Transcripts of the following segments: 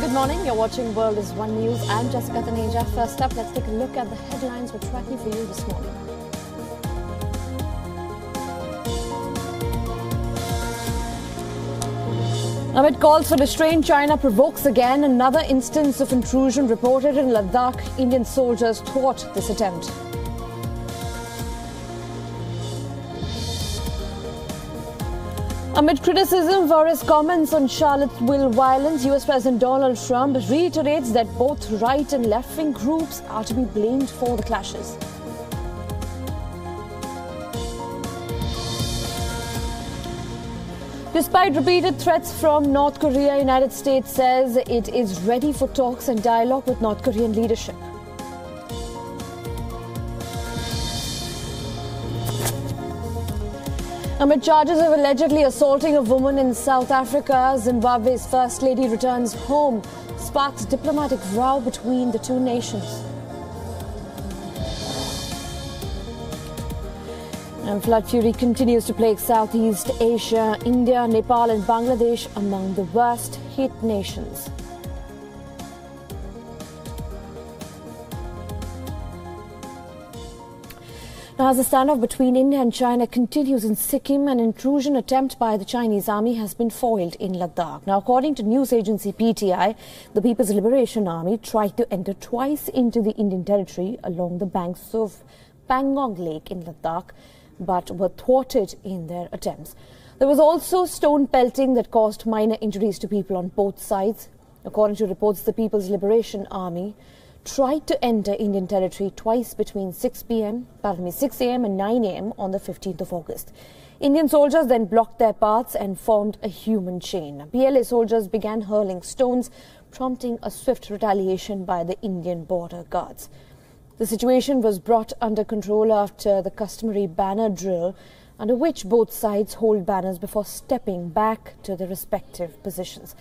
Good morning. You're watching World is One News. I'm Jessica Taneja. First up, let's take a look at the headlines we're tracking for you this morning. Amid calls for restraint, China provokes again. Another instance of intrusion reported in Ladakh. Indian soldiers thwart this attempt. Amid criticism for his comments on Charlottesville violence, US President Donald Trump reiterates that both right and left-wing groups are to be blamed for the clashes. Despite repeated threats from North Korea, United States says it is ready for talks and dialogue with North Korean leadership. Amid charges of allegedly assaulting a woman in South Africa, Zimbabwe's First Lady returns home, sparks diplomatic row between the two nations. And flood fury continues to plague Southeast Asia, India, Nepal and Bangladesh among the worst hit nations. Now, as the standoff between India and China continues in Sikkim, an intrusion attempt by the Chinese army has been foiled in Ladakh. Now, according to news agency PTI, the People's Liberation Army tried to enter twice into the Indian territory along the banks of Pangong Lake in Ladakh, but were thwarted in their attempts. There was also stone pelting that caused minor injuries to people on both sides. According to reports, the People's Liberation Army tried to enter Indian territory twice between 6 a.m. and 9 a.m. on the 15th of August. Indian soldiers then blocked their paths and formed a human chain. PLA soldiers began hurling stones, prompting a swift retaliation by the Indian border guards. The situation was brought under control after the customary banner drill, under which both sides hold banners before stepping back to their respective positions.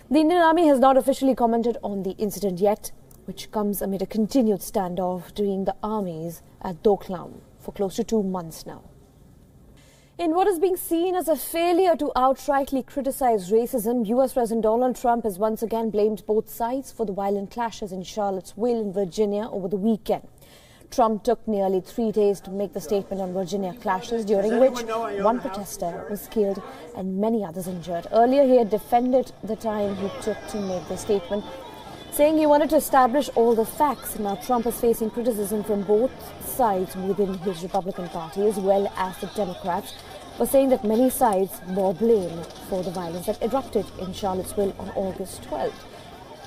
The Indian Army has not officially commented on the incident yet, which comes amid a continued standoff between the armies at Doklam for close to 2 months now. In what is being seen as a failure to outrightly criticize racism, US President Donald Trump has once again blamed both sides for the violent clashes in Charlottesville in Virginia over the weekend. Trump took nearly 3 days to make the statement on Virginia clashes, during which one protester was killed and many others injured. Earlier, he had defended the time he took to make the statement, saying he wanted to establish all the facts. Now Trump is facing criticism from both sides within his Republican Party as well as the Democrats for saying that many sides bore blame for the violence that erupted in Charlottesville on August 12th.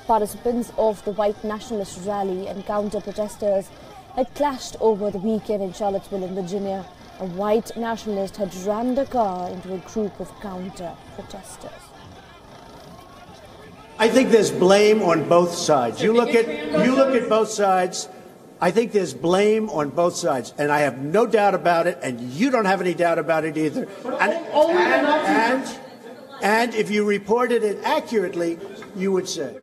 Participants of the white nationalist rally and counter-protesters had clashed over the weekend in Charlottesville in Virginia. A white nationalist had rammed a car into a group of counter-protesters. I think there's blame on both sides. You look at both sides. I think there's blame on both sides, and I have no doubt about it, and you don't have any doubt about it either. And if you reported it accurately, you would say.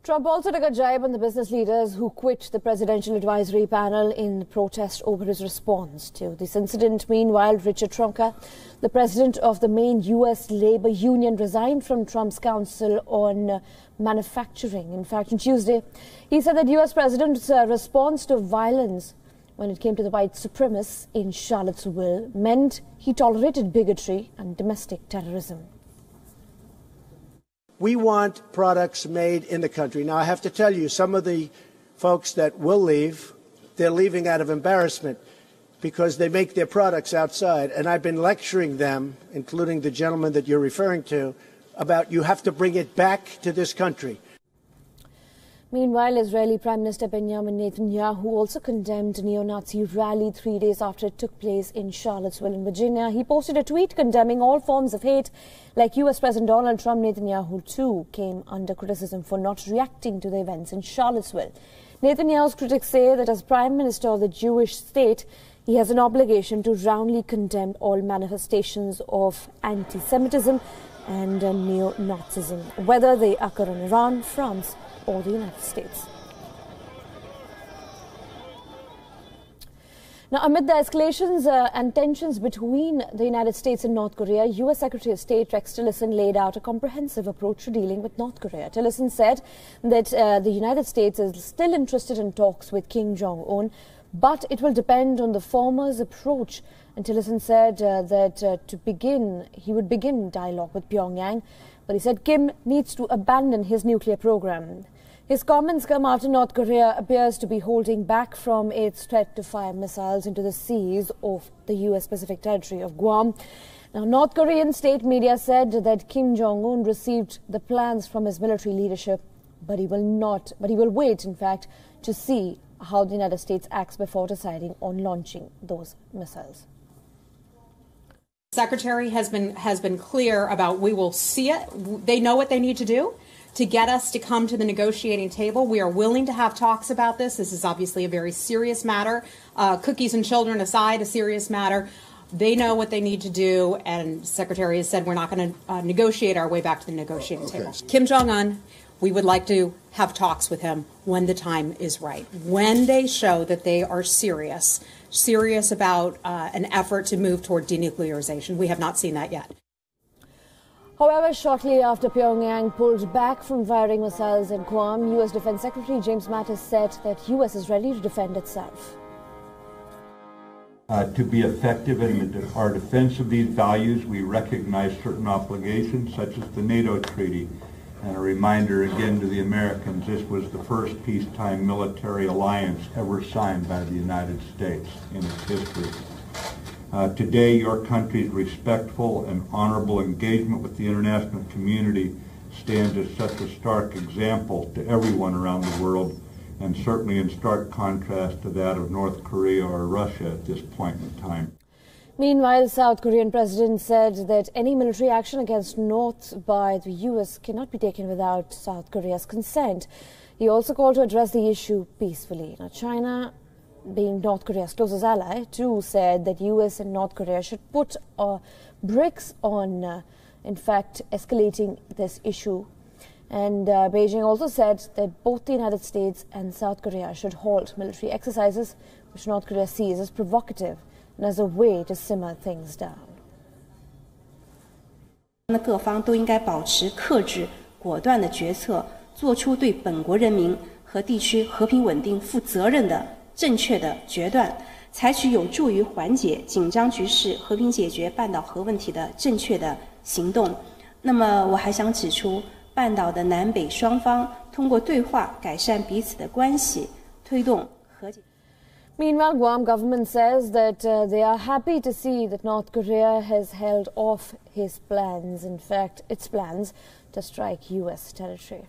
Trump also took a jibe on the business leaders who quit the Presidential Advisory Panel in protest over his response to this incident. Meanwhile, Richard Trumka, the president of the main U.S. labor union, resigned from Trump's Council on Manufacturing. In fact, on Tuesday, he said that U.S. President's response to violence when it came to the white supremacists in Charlottesville meant he tolerated bigotry and domestic terrorism. We want products made in the country. Now, I have to tell you, some of the folks that will leave, they're leaving out of embarrassment because they make their products outside. And I've been lecturing them, including the gentleman that you're referring to, about you have to bring it back to this country. Meanwhile, Israeli Prime Minister Benjamin Netanyahu also condemned a neo-Nazi rally 3 days after it took place in Charlottesville in Virginia. He posted a tweet condemning all forms of hate. Like US President Donald Trump, Netanyahu too came under criticism for not reacting to the events in Charlottesville. Netanyahu's critics say that as Prime Minister of the Jewish state, he has an obligation to roundly condemn all manifestations of anti-Semitism and neo-Nazism, whether they occur in Iran, France or the United States. Now, amid the escalations and tensions between the United States and North Korea, U.S. Secretary of State Rex Tillerson laid out a comprehensive approach to dealing with North Korea. Tillerson said that the United States is still interested in talks with Kim Jong-un, but it will depend on the former's approach. And Tillerson said that he would begin dialogue with Pyongyang, but he said Kim needs to abandon his nuclear program. His comments come after North Korea appears to be holding back from its threat to fire missiles into the seas of the U.S. Pacific territory of Guam. Now, North Korean state media said that Kim Jong-un received the plans from his military leadership, but he will wait, in fact, to see how the United States acts before deciding on launching those missiles. Secretary has been clear about we will see it. They know what they need to do to get us to come to the negotiating table. We are willing to have talks about this. This is obviously a very serious matter. Cookies and children aside, a serious matter. They know what they need to do, and Secretary has said we're not going to negotiate our way back to the negotiating table. Kim Jong-un, we would like to have talks with him when the time is right, when they show that they are serious about an effort to move toward denuclearization. We have not seen that yet. However, shortly after Pyongyang pulled back from firing missiles in Guam, U.S. Defense Secretary James Mattis said that U.S. is ready to defend itself. To be effective in our defense of these values, we recognize certain obligations, such as the NATO treaty. And a reminder again to the Americans, this was the first peacetime military alliance ever signed by the United States in its history. Today, your country's respectful and honorable engagement with the international community stands as such a stark example to everyone around the world, and certainly in stark contrast to that of North Korea or Russia at this point in time. Meanwhile, South Korean president said that any military action against North by the U.S. cannot be taken without South Korea's consent. He also called to address the issue peacefully. Now, China, being North Korea's closest ally, too, said that U.S. and North Korea should put bricks on, in fact, escalating this issue. And Beijing also said that both the United States and South Korea should halt military exercises, which North Korea sees as provocative and as a way to simmer things down. 各方都应该保持克制、果断的决策，做出对本国人民和地区和平稳定负责任的正确的决断，采取有助于缓解紧张局势、和平解决半岛核问题的正确的行动。那么，我还想指出，半岛的南北双方通过对话改善彼此的关系，推动和解。 Meanwhile, Guam government says that they are happy to see that North Korea has held off his plans, in fact, its plans to strike U.S. territory.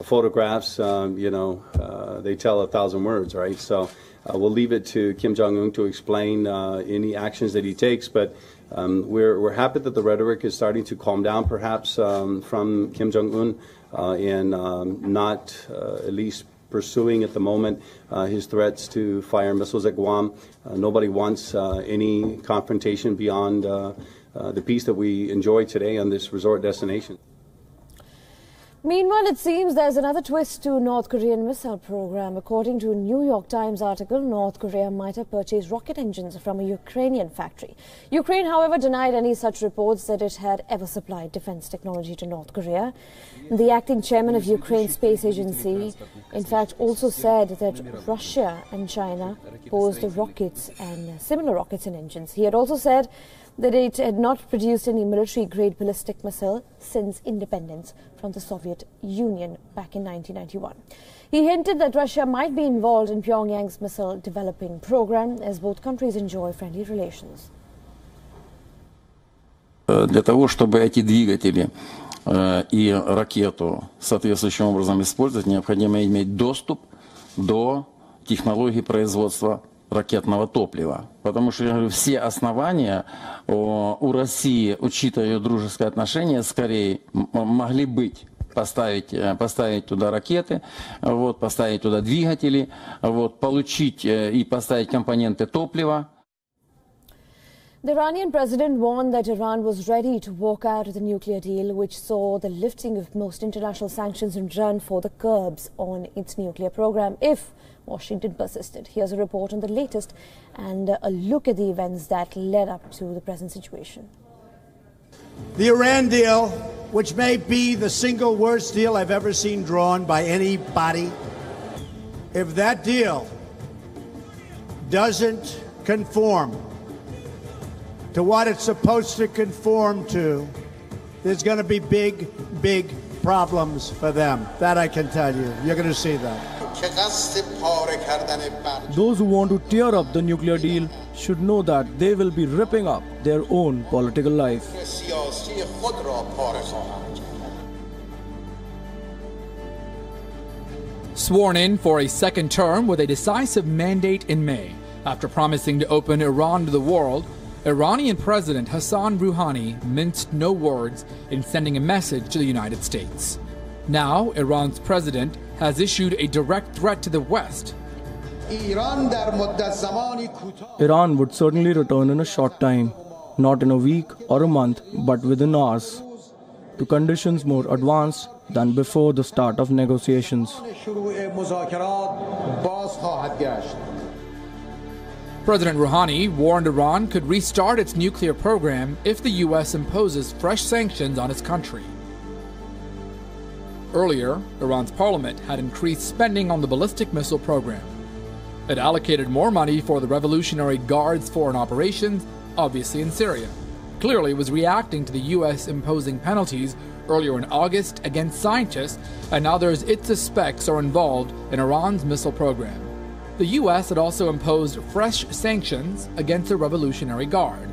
Photographs, they tell 1,000 words, right? So we'll leave it to Kim Jong-un to explain any actions that he takes. But we're happy that the rhetoric is starting to calm down, perhaps, from Kim Jong-un and not at least pursuing at the moment his threats to fire missiles at Guam. Nobody wants any confrontation beyond the peace that we enjoy today on this resort destination. Meanwhile, it seems there's another twist to North Korean missile program. According to a New York Times article, North Korea might have purchased rocket engines from a Ukrainian factory. Ukraine, however, denied any such reports that it had ever supplied defense technology to North Korea. The acting chairman of Ukraine's space agency, in fact, also said that Russia and China posed the rockets and similar rockets and engines. He had also said that it had not produced any military-grade ballistic missile since independence from the Soviet Union back in 1991. He hinted that Russia might be involved in Pyongyang's missile developing program, as both countries enjoy friendly relations. Для того, чтобы эти двигатели и ракету соответствующим образом использовать, необходимо иметь доступ до технологий производства ракетного топлива. Потому что, я говорю, все основания у России, учитывая ее дружеское отношение с Кореей, могли быть. Поставить туда ракеты, поставить туда двигатели, получить и поставить компоненты топлива. The Iranian president warned that Iran was ready to walk out of the nuclear deal, which saw the lifting of most international sanctions in return for the curbs on its nuclear program if Washington persisted. Here's a report on the latest and a look at the events that led up to the present situation. The Iran deal, which may be the single worst deal I've ever seen drawn by anybody, if that deal doesn't conform to what it's supposed to conform to, there's going to be big, big problems for them. That I can tell you. You're going to see that. Those who want to tear up the nuclear deal should know that they will be ripping up their own political life. Sworn in for a second term with a decisive mandate in May, after promising to open Iran to the world, Iranian President Hassan Rouhani minced no words in sending a message to the United States. Now, Iran's president has issued a direct threat to the West. Iran would certainly return in a short time, not in a week or a month, but within hours, to conditions more advanced than before the start of negotiations. President Rouhani warned Iran could restart its nuclear program if the U.S. imposes fresh sanctions on its country. Earlier, Iran's parliament had increased spending on the ballistic missile program. It allocated more money for the Revolutionary Guard's foreign operations, obviously in Syria. Clearly was reacting to the U.S. imposing penalties earlier in August against scientists and others it suspects are involved in Iran's missile program. The U.S. had also imposed fresh sanctions against the Revolutionary Guard.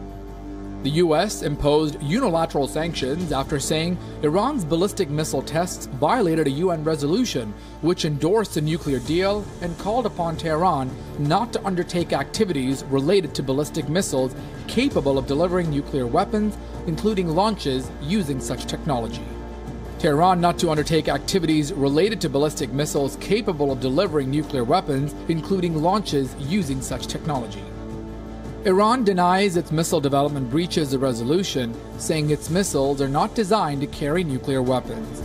The U.S. imposed unilateral sanctions after saying Iran's ballistic missile tests violated a UN resolution which endorsed a nuclear deal and called upon Tehran not to undertake activities related to ballistic missiles capable of delivering nuclear weapons, including launches using such technology. Tehran not to undertake activities related to ballistic missiles capable of delivering nuclear weapons, including launches using such technology. Iran denies its missile development breaches the resolution, saying its missiles are not designed to carry nuclear weapons.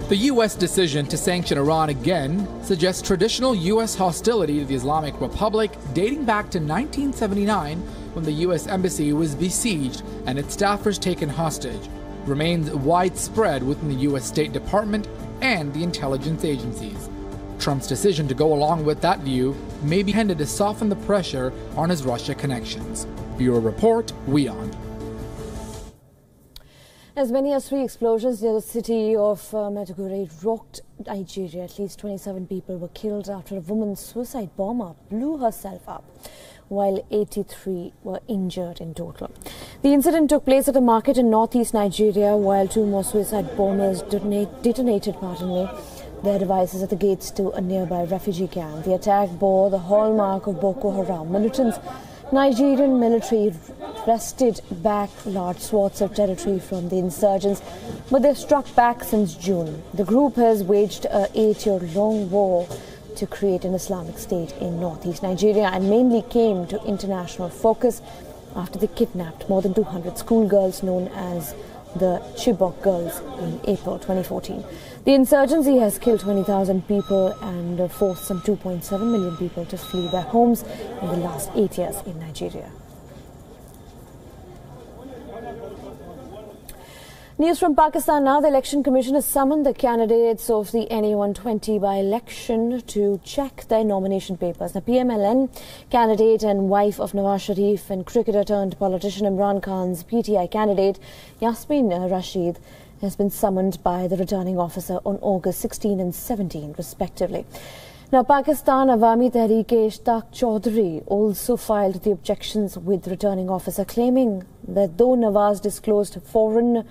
The U.S. decision to sanction Iran again suggests traditional U.S. hostility to the Islamic Republic dating back to 1979 when the U.S. Embassy was besieged and its staffers taken hostage. Remains widespread within the U.S. State Department and the intelligence agencies. Trump's decision to go along with that view may be intended to soften the pressure on his Russia connections. Bureau Report, WION. As many as 3 explosions near the city of Maiduguri rocked Nigeria. At least 27 people were killed after a woman's suicide bomber blew herself up, while 83 were injured in total. The incident took place at a market in northeast Nigeria, while 2 more suicide bombers detonated their devices at the gates to a nearby refugee camp. The attack bore the hallmark of Boko Haram militants. Nigerian military wrested back large swaths of territory from the insurgents, but they've struck back since June. The group has waged an 8-year-long war to create an Islamic State in northeast Nigeria and mainly came to international focus after they kidnapped more than 200 schoolgirls known as the Chibok Girls in April 2014. The insurgency has killed 20,000 people and forced some 2.7 million people to flee their homes in the last 8 years in Nigeria. News from Pakistan now. The Election Commission has summoned the candidates of the NA120 by-election to check their nomination papers. The PMLN candidate and wife of Nawaz Sharif and cricketer-turned-politician Imran Khan's PTI candidate Yasmin Rashid has been summoned by the returning officer on August 16 and 17, respectively. Now, Pakistan Awami Tehreek-e-Ishtaq Chaudhry also filed the objections with the returning officer, claiming that though Nawaz disclosed foreign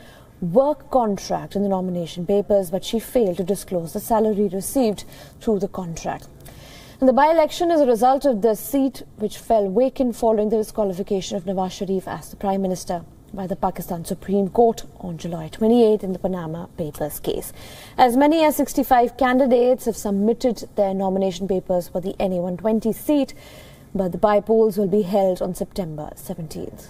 work contract in the nomination papers, but she failed to disclose the salary received through the contract. And the by-election is a result of the seat which fell vacant following the disqualification of Nawaz Sharif as the Prime Minister by the Pakistan Supreme Court on July 28 in the Panama Papers case. As many as 65 candidates have submitted their nomination papers for the NA120 seat, but the by-polls will be held on September 17th.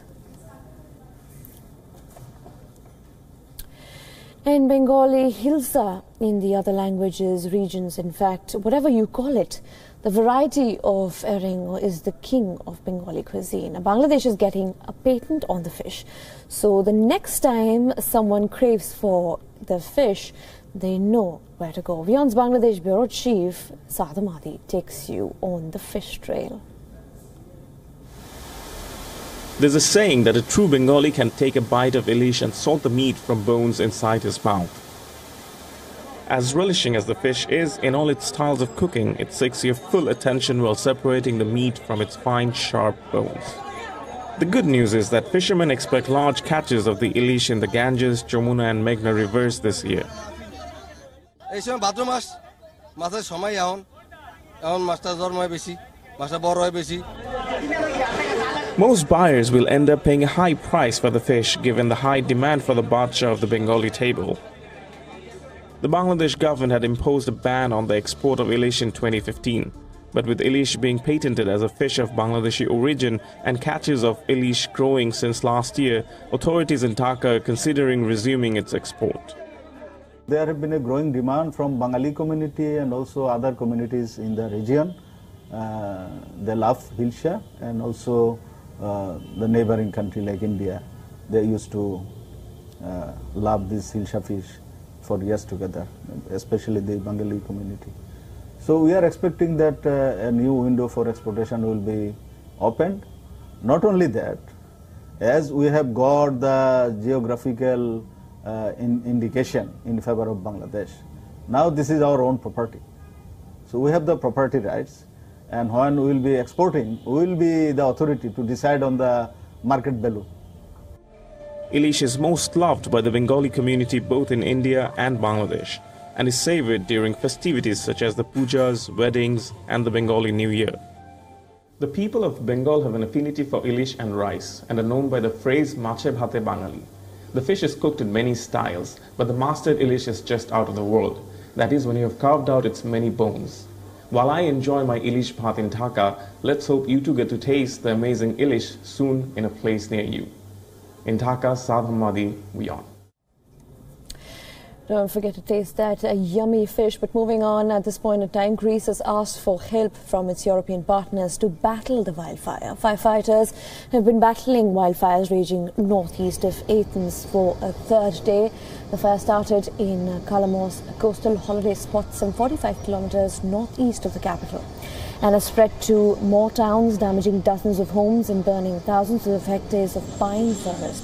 In Bengali, Hilsa in the other languages, regions, in fact, whatever you call it, the variety of herring is the king of Bengali cuisine. Bangladesh is getting a patent on the fish. So the next time someone craves for the fish, they know where to go. WION's Bangladesh Bureau Chief, Saad Ahmadi, takes you on the fish trail. There's a saying that a true Bengali can take a bite of ilish and sort the meat from bones inside his mouth. As relishing as the fish is in all its styles of cooking, it seeks your full attention while separating the meat from its fine, sharp bones. The good news is that fishermen expect large catches of the ilish in the Ganges, Jamuna and Meghna rivers this year. Most buyers will end up paying a high price for the fish given the high demand for the badshah of the Bengali table. The Bangladesh government had imposed a ban on the export of ilish in 2015, but with ilish being patented as a fish of Bangladeshi origin and catches of ilish growing since last year, authorities in Dhaka are considering resuming its export. There have been a growing demand from Bengali community and also other communities in the region. They love Hilsa, and also the neighboring country like India. They used to love this Hilsa fish for years together, especially the Bengali community. So we are expecting that a new window for exportation will be opened. Not only that, as we have got the geographical indication in favor of Bangladesh, now this is our own property. So we have the property rights, and when we will be exporting, we will be the authority to decide on the market value. Ilish is most loved by the Bengali community both in India and Bangladesh, and is savoured during festivities such as the pujas, weddings and the Bengali New Year. The people of Bengal have an affinity for ilish and rice and are known by the phrase Mache Bhate Bangali. The fish is cooked in many styles, but the mastered ilish is just out of the world. That is when you have carved out its many bones. While I enjoy my ilish bhat in Dhaka, let's hope you too get to taste the amazing ilish soon in a place near you. In Dhaka, Saad Ahmadi, WION. Don't forget to taste that yummy fish. But moving on, at this point in time, Greece has asked for help from its European partners to battle the wildfire. Firefighters have been battling wildfires raging northeast of Athens for a third day. The fire started in Kalamos, a coastal holiday spot some 45 kilometers northeast of the capital, and has spread to more towns, damaging dozens of homes and burning thousands of hectares of pine forest.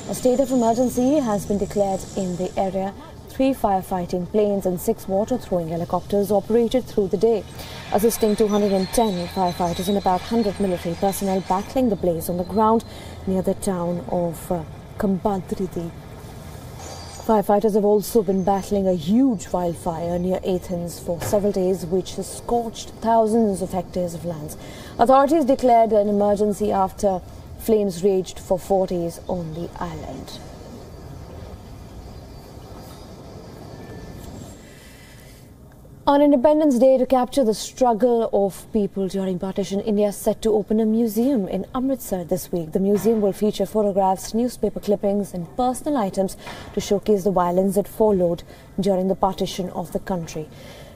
A state of emergency has been declared in the area. 3 firefighting planes and 6 water-throwing helicopters operated through the day, assisting 210 firefighters and about 100 military personnel battling the blaze on the ground near the town of Kambadridi. Firefighters have also been battling a huge wildfire near Athens for several days, which has scorched thousands of hectares of lands. Authorities declared an emergency after flames raged for 4 days on the island. On Independence Day, to capture the struggle of people during partition, India is set to open a museum in Amritsar this week. The museum will feature photographs, newspaper clippings and personal items to showcase the violence that followed during the partition of the country.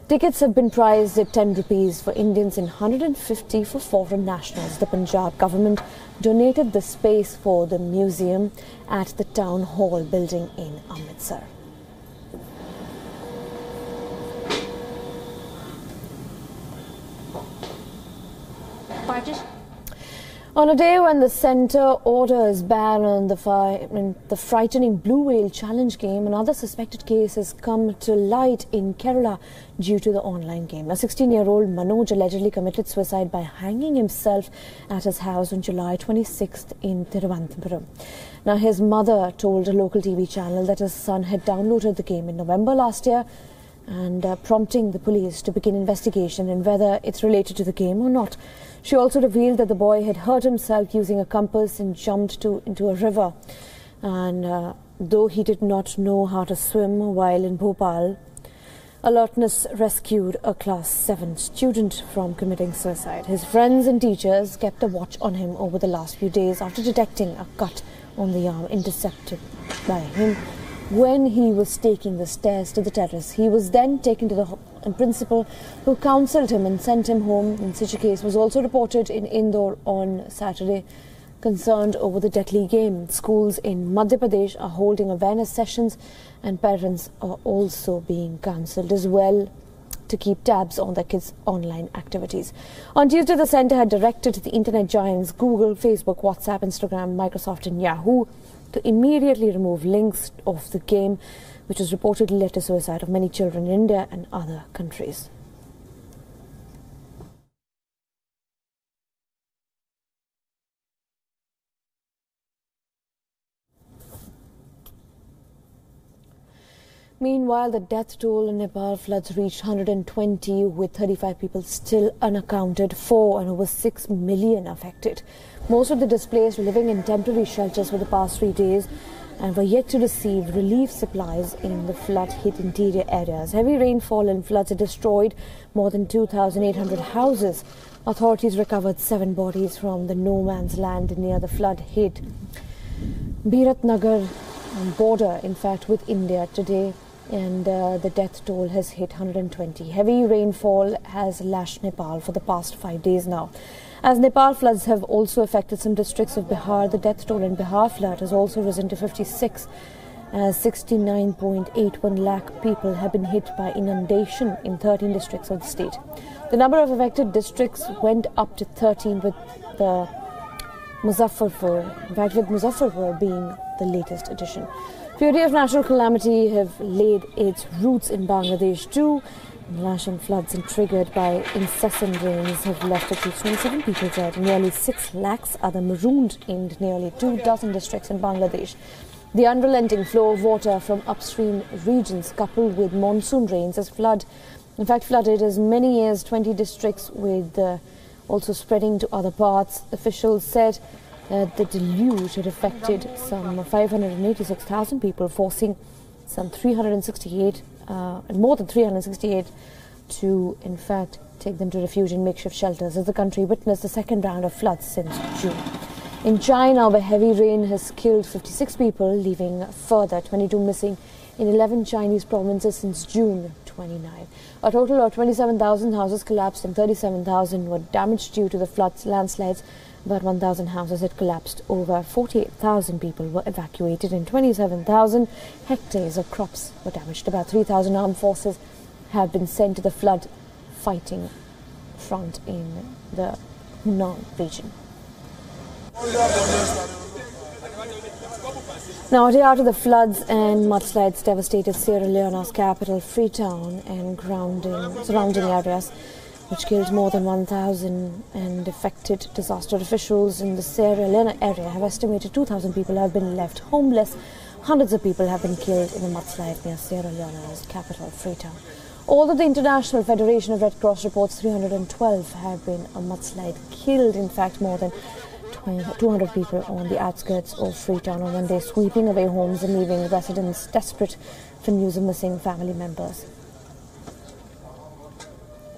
Tickets have been priced at 10 rupees for Indians and 150 for foreign nationals. The Punjab government donated the space for the museum at the Town Hall building in Amritsar. On a day when the centre orders ban on the frightening blue whale challenge game, another suspected case has come to light in Kerala due to the online game. A 16-year-old Manoj allegedly committed suicide by hanging himself at his house on July 26th in Thiruvananthapuram. Now, his mother told a local TV channel that his son had downloaded the game in November last year, and prompting the police to begin investigation in whether it's related to the game or not. She also revealed that the boy had hurt himself using a compass and jumped into a river. And though he did not know how to swim while in Bhopal, Alertness rescued a Class 7 student from committing suicide. His friends and teachers kept a watch on him over the last few days after detecting a cut on the arm intercepted by him when he was taking the stairs to the terrace. He was then taken to the principal, who counselled him and sent him home. And such a case was also reported in Indore on Saturday. Concerned over the deadly game, schools in Madhya Pradesh are holding awareness sessions, and parents are also being counselled as well to keep tabs on their kids' online activities. On Tuesday, the centre had directed the internet giants Google, Facebook, WhatsApp, Instagram, Microsoft and Yahoo to immediately remove links of the game, which has reportedly led to suicide of many children in India and other countries. Meanwhile, the death toll in Nepal floods reached 120, with 35 people still unaccounted for and over 6 million affected. Most of the displaced were living in temporary shelters for the past 3 days and were yet to receive relief supplies in the flood-hit interior areas. Heavy rainfall and floods had destroyed more than 2,800 houses. Authorities recovered 7 bodies from the no-man's land near the flood-hit Biratnagar border, in fact, with India today. And the death toll has hit 120. Heavy rainfall has lashed Nepal for the past 5 days now. As Nepal floods have also affected some districts of Bihar, the death toll in Bihar flood has also risen to 56, as 69.81 lakh people have been hit by inundation in 13 districts of the state. The number of affected districts went up to 13, with the Muzaffarpur being the latest addition. Fury of natural calamity have laid its roots in Bangladesh too. Lashing floods and triggered by incessant rains have left at least 27 people dead. Nearly 6 lakhs are marooned in nearly 24 districts in Bangladesh. The unrelenting flow of water from upstream regions, coupled with monsoon rains, has flooded as many as 20 districts, with also spreading to other parts. Officials said the deluge had affected some 586,000 people, forcing some more than 368 to, in fact, take them to refuge in makeshift shelters, as the country witnessed the second round of floods since June. In China, where heavy rain has killed 56 people, leaving further 22 missing in 11 Chinese provinces since June 29. A total of 27,000 houses collapsed and 37,000 were damaged due to the floods, landslides. About 1,000 houses had collapsed. Over 48,000 people were evacuated and 27,000 hectares of crops were damaged. About 3,000 armed forces have been sent to the flood fighting front in the Hunan region. Now, a day after the floods and mudslides devastated Sierra Leone's capital, Freetown, and surrounding areas, which killed more than 1,000 and affected disaster officials in the Sierra Leone area have estimated 2,000 people have been left homeless. Hundreds of people have been killed in a mudslide near Sierra Leone's capital, Freetown. Although the International Federation of Red Cross reports 312 have been a mudslide killed, in fact, more than 200 people on the outskirts of Freetown on Monday, sweeping away homes and leaving residents desperate for news of missing family members.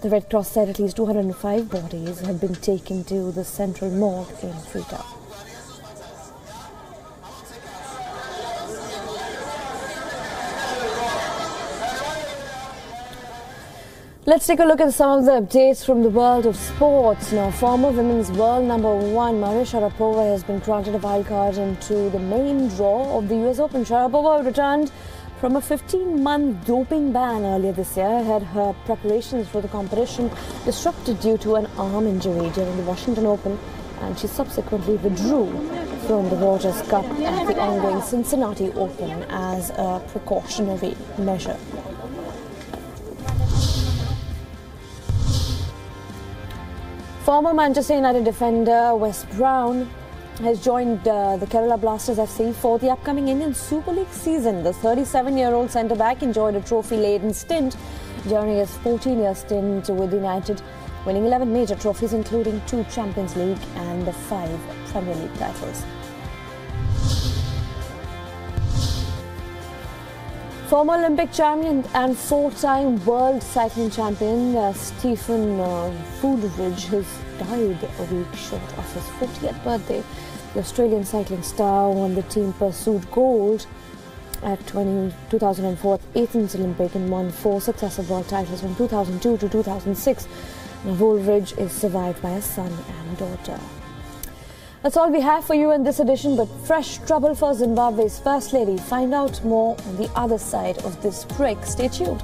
The Red Cross said at least 205 bodies have been taken to the central morgue in Freetown. Let's take a look at some of the updates from the world of sports. Now, former women's world number 1 Maria Sharapova has been granted a wild card into the main draw of the US Open. Sharapova returned from a 15-month doping ban earlier this year, had her preparations for the competition disrupted due to an arm injury during the Washington Open, and she subsequently withdrew from the Rogers Cup at the ongoing Cincinnati Open as a precautionary measure. Former Manchester United defender Wes Brown has joined the Kerala Blasters FC for the upcoming Indian Super League season. The 37-year-old centre-back enjoyed a trophy-laden stint during his 14-year stint with United, winning 11 major trophies, including 2 Champions League and 5 Premier League titles. Former Olympic champion and four-time world cycling champion Stephen Woolridge has died a week short of his 40th birthday. The Australian cycling star won the team pursuit gold at 2004 Athens Olympic and won 4 successive world titles from 2002 to 2006. Woolridge is survived by a son and daughter. That's all we have for you in this edition, but fresh trouble for Zimbabwe's First Lady. Find out more on the other side of this break. Stay tuned.